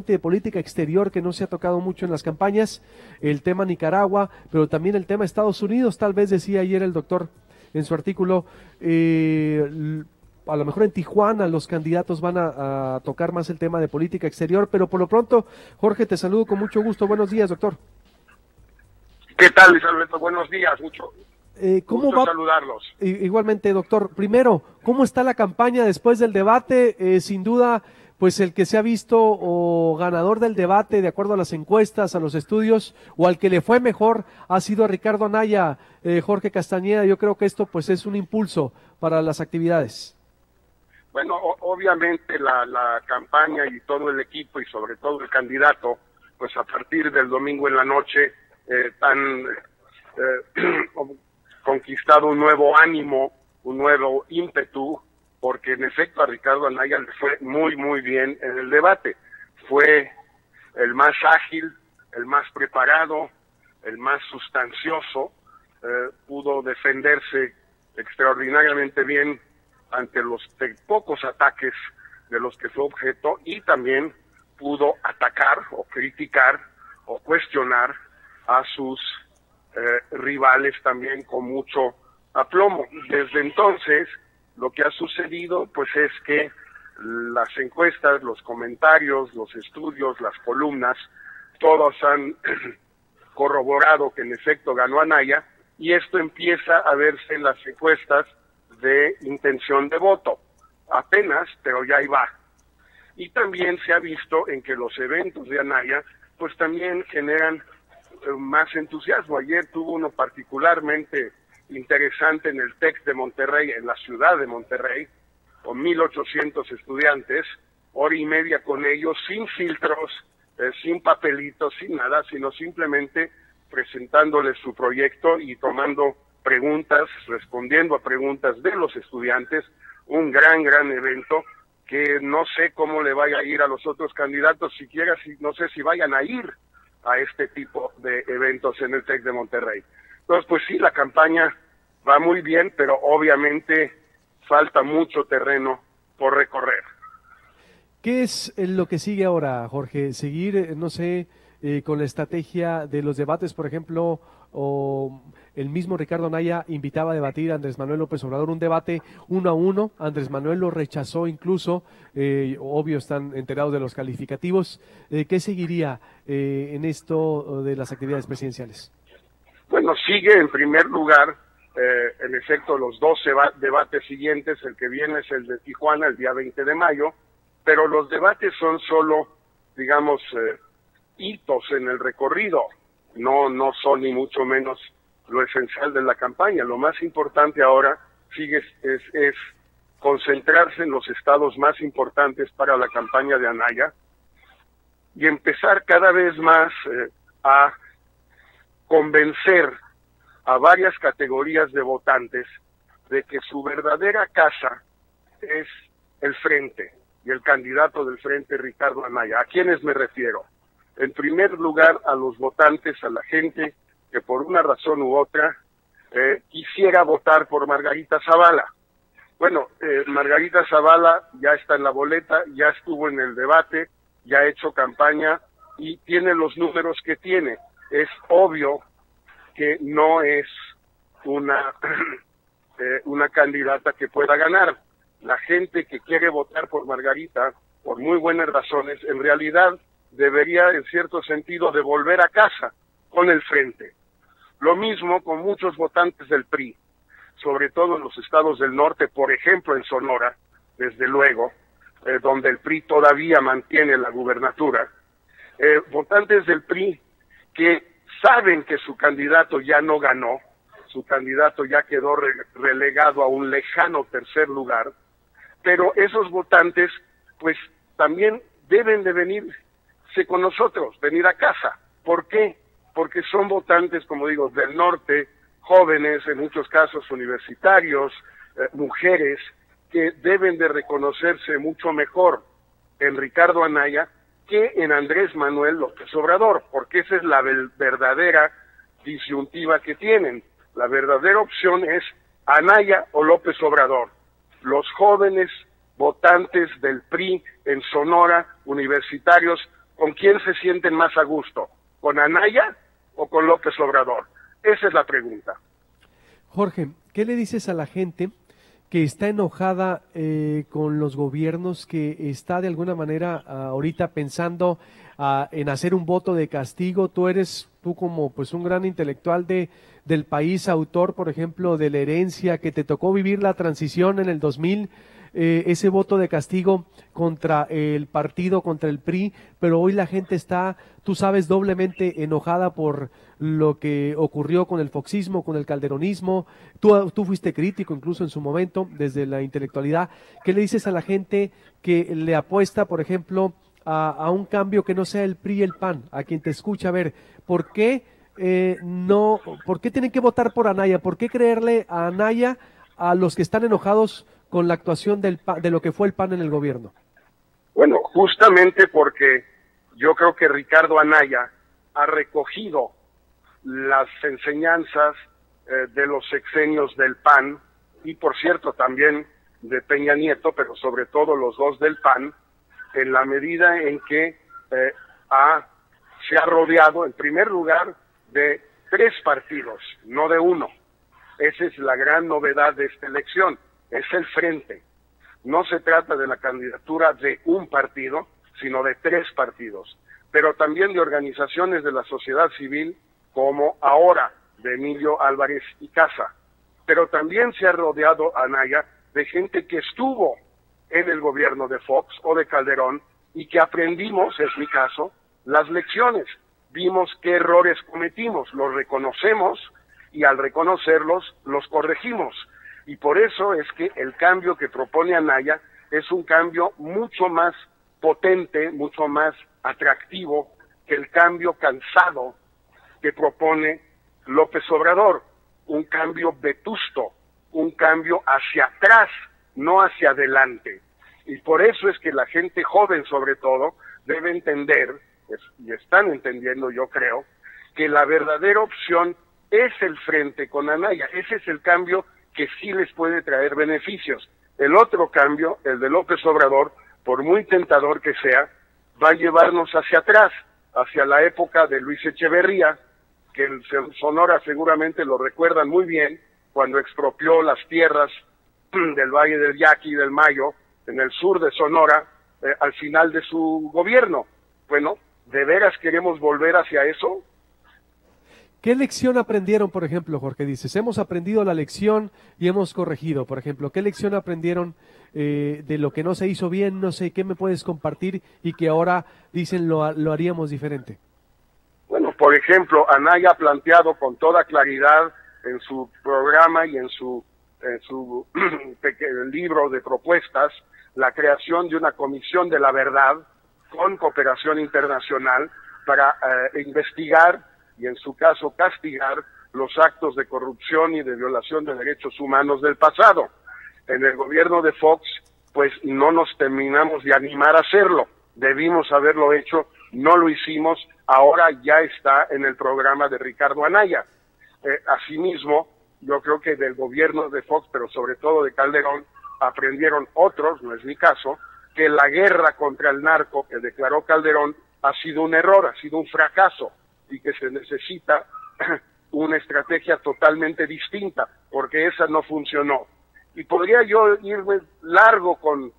precisamente de política exterior que no se ha tocado mucho en las campañas, el tema Nicaragua, pero también el tema Estados Unidos, tal vez decía ayer el doctor en su artículo, a lo mejor en Tijuana los candidatos van a tocar más el tema de política exterior, pero por lo pronto, Jorge, te saludo con mucho gusto. Buenos días, doctor. ¿Qué tal, Luis Alberto? Buenos días, ¿Cómo gusto va? saludarlos. Igualmente, doctor. Primero, ¿cómo está la campaña después del debate? Sin duda, pues el que se ha visto o ganador del debate, de acuerdo a las encuestas, a los estudios, o al que le fue mejor, ha sido Ricardo Anaya. Jorge Castañeda, yo creo que esto pues es un impulso para las actividades. Bueno, obviamente la campaña y todo el equipo y sobre todo el candidato, pues a partir del domingo en la noche han conquistado un nuevo ánimo, un nuevo ímpetu, porque en efecto a Ricardo Anaya le fue muy bien en el debate. Fue el más ágil, el más preparado, el más sustancioso, pudo defenderse extraordinariamente bien ante los pocos ataques de los que fue objeto, y también pudo atacar o criticar o cuestionar a sus rivales también con mucho aplomo. Desde entonces, lo que ha sucedido pues es que las encuestas, los comentarios, los estudios, las columnas, todos han corroborado que en efecto ganó Anaya, y esto empieza a verse en las encuestas de intención de voto. Apenas, pero ya ahí va. Y también se ha visto en que los eventos de Anaya pues también generan más entusiasmo. Ayer tuvo uno particularmente interesante en el TEC de Monterrey, en la ciudad de Monterrey, con 1,800 estudiantes, hora y media con ellos, sin filtros, sin papelitos, sin nada, sino simplemente presentándoles su proyecto y tomando preguntas, respondiendo a preguntas de los estudiantes. Un gran evento que no sé cómo le vaya a ir a los otros candidatos, siquiera no sé si vayan a ir a este tipo de eventos en el TEC de Monterrey. Entonces, pues sí, la campaña va muy bien, pero obviamente falta mucho terreno por recorrer. ¿Qué es lo que sigue ahora, Jorge? Seguir, no sé, con la estrategia de los debates, por ejemplo, o el mismo Ricardo Anaya invitaba a debatir a Andrés Manuel López Obrador, un debate 1-1, Andrés Manuel lo rechazó incluso, obvio están enterados de los calificativos. ¿Qué seguiría en esto de las actividades presidenciales? Bueno, sigue en primer lugar, en efecto, los dos debates siguientes. El que viene es el de Tijuana, el día 20 de mayo, pero los debates son solo, digamos, hitos en el recorrido, no son ni mucho menos lo esencial de la campaña. Lo más importante ahora es concentrarse en los estados más importantes para la campaña de Anaya y empezar cada vez más a convencer a varias categorías de votantes de que su verdadera casa es el frente y el candidato del frente, Ricardo Anaya. ¿A quiénes me refiero? En primer lugar, a los votantes, a la gente que por una razón u otra quisiera votar por Margarita Zavala. Bueno, Margarita Zavala ya está en la boleta, ya estuvo en el debate, ya ha hecho campaña y tiene los números que tiene. Es obvio que no es una candidata que pueda ganar. La gente que quiere votar por Margarita, por muy buenas razones, en realidad debería, en cierto sentido, de volver a casa con el frente. Lo mismo con muchos votantes del PRI, sobre todo en los estados del norte, por ejemplo en Sonora, desde luego, donde el PRI todavía mantiene la gubernatura. Votantes del PRI que saben que su candidato ya no ganó, su candidato ya quedó relegado a un lejano tercer lugar, pero esos votantes pues también deben de venirse con nosotros, venir a casa. ¿Por qué? Porque son votantes, como digo, del norte, jóvenes, en muchos casos universitarios, mujeres, que deben de reconocerse mucho mejor en Ricardo Anaya que en Andrés Manuel López Obrador, porque esa es la verdadera disyuntiva que tienen. La verdadera opción es Anaya o López Obrador. Los jóvenes votantes del PRI en Sonora, universitarios, ¿Con quién se sienten más a gusto? ¿Con Anaya o con López Obrador? Esa es la pregunta. Jorge, ¿qué le dices a la gente que está enojada con los gobiernos, que está de alguna manera ahorita pensando en hacer un voto de castigo? Tú como pues un gran intelectual del país, autor, por ejemplo, de La herencia, que te tocó vivir la transición en el 2000, ese voto de castigo contra el partido, contra el PRI, pero hoy la gente está, tú sabes, doblemente enojada por lo que ocurrió con el foxismo, con el calderonismo. Tú fuiste crítico incluso en su momento, desde la intelectualidad. ¿Qué le dices a la gente que le apuesta, por ejemplo, a un cambio que no sea el PRI y el PAN? A quien te escucha, a ver, ¿por qué por qué tienen que votar por Anaya? ¿Por qué creerle a Anaya a los que están enojados con la actuación de lo que fue el PAN en el gobierno? Bueno, justamente porque yo creo que Ricardo Anaya ha recogido las enseñanzas de los sexenios del PAN y, por cierto, también de Peña Nieto, pero sobre todo los dos del PAN, en la medida en que se ha rodeado, en primer lugar, de 3 partidos, no de uno. Esa es la gran novedad de esta elección, es el frente. No se trata de la candidatura de un partido, sino de 3 partidos, pero también de organizaciones de la sociedad civil, como ahora de Emilio Álvarez y Casa. Pero también se ha rodeado Anaya de gente que estuvo en el gobierno de Fox o de Calderón y que aprendimos, es mi caso, las lecciones. Vimos qué errores cometimos, los reconocemos y al reconocerlos los corregimos. Y por eso es que el cambio que propone Anaya es un cambio mucho más potente, mucho más atractivo que el cambio cansado que propone López Obrador. Un cambio vetusto, un cambio hacia atrás, no hacia adelante. Y por eso es que la gente joven, sobre todo, debe entender, y están entendiendo, yo creo, que la verdadera opción es el frente con Anaya. Ese es el cambio que sí les puede traer beneficios. El otro cambio, el de López Obrador, por muy tentador que sea, va a llevarnos hacia atrás, hacia la época de Luis Echeverría, que en Sonora seguramente lo recuerdan muy bien, cuando expropió las tierras del Valle del Yaqui y del Mayo, en el sur de Sonora, al final de su gobierno. Bueno, ¿de veras queremos volver hacia eso? ¿Qué lección aprendieron, por ejemplo, Jorge? Dices, hemos aprendido la lección y hemos corregido, por ejemplo. ¿Qué lección aprendieron de lo que no se hizo bien? No sé, ¿qué me puedes compartir y que ahora dicen lo haríamos diferente? Bueno, por ejemplo, Anaya ha planteado con toda claridad en su programa y en su libro de propuestas la creación de una comisión de la verdad con cooperación internacional para investigar y en su caso castigar los actos de corrupción y de violación de derechos humanos del pasado. En el gobierno de Fox, pues no nos terminamos de animar a hacerlo. Debimos haberlo hecho, no lo hicimos, ahora ya está en el programa de Ricardo Anaya. Asimismo, yo creo que del gobierno de Fox, pero sobre todo de Calderón, aprendieron otros, no es mi caso, que la guerra contra el narco que declaró Calderón ha sido un error, ha sido un fracaso, y que se necesita una estrategia totalmente distinta, porque esa no funcionó. Y podría yo irme largo con,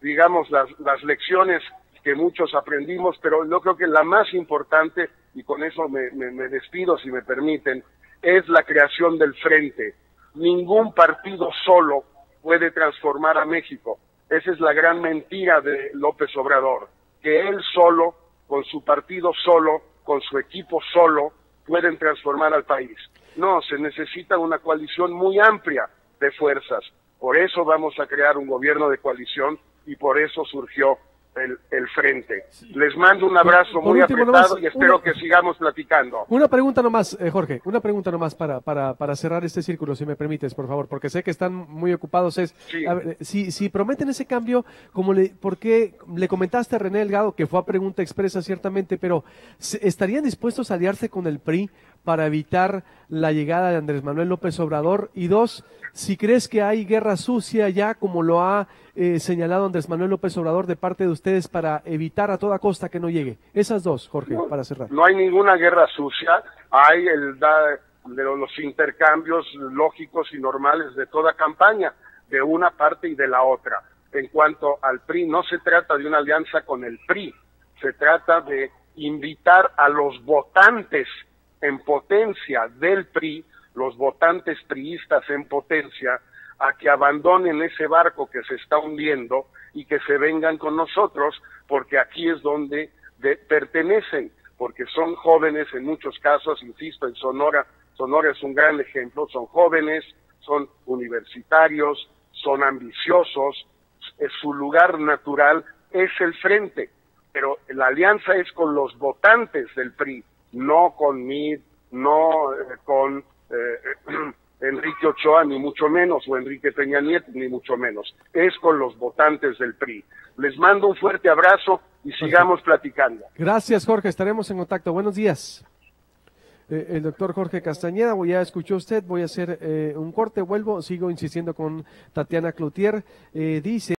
digamos, las lecciones que muchos aprendimos, pero yo creo que la más importante, y con eso me despido si me permiten, es la creación del frente. Ningún partido solo puede transformar a México. Esa es la gran mentira de López Obrador, que él solo, con su partido solo, con su equipo solo, pueden transformar al país. No, se necesita una coalición muy amplia de fuerzas. Por eso vamos a crear un gobierno de coalición y por eso surgió el frente. Les mando un abrazo muy apretado y espero que sigamos platicando. Una pregunta nomás, Jorge, una pregunta nomás para cerrar este círculo, si me permites, por favor, porque sé que están muy ocupados. Sí. A ver, si prometen ese cambio, porque le comentaste a René Delgado, que fue a pregunta expresa ciertamente, pero ¿estarían dispuestos a aliarse con el PRI para evitar la llegada de Andrés Manuel López Obrador? Y dos, si crees que hay guerra sucia ya, como lo ha señalado Andrés Manuel López Obrador de parte de ustedes para evitar a toda costa que no llegue. Esas dos, Jorge, para cerrar. No hay ninguna guerra sucia, hay de los intercambios lógicos y normales de toda campaña, de una parte y de la otra. En cuanto al PRI, no se trata de una alianza con el PRI, se trata de invitar a los votantes en potencia del PRI, los votantes priistas en potencia, a que abandonen ese barco que se está hundiendo y que se vengan con nosotros, porque aquí es donde pertenecen, porque son jóvenes en muchos casos, insisto, en Sonora es un gran ejemplo, son jóvenes, son universitarios, son ambiciosos, su lugar natural es el frente, pero la alianza es con los votantes del PRI, no con Mid, no con Enrique Ochoa, ni mucho menos, o Enrique Peña Nieto, ni mucho menos. Es con los votantes del PRI. Les mando un fuerte abrazo y sigamos platicando. Gracias, Jorge. Estaremos en contacto. Buenos días. El doctor Jorge Castañeda, ya escuchó usted, voy a hacer un corte, vuelvo, sigo insistiendo con Tatiana Cloutier. Dice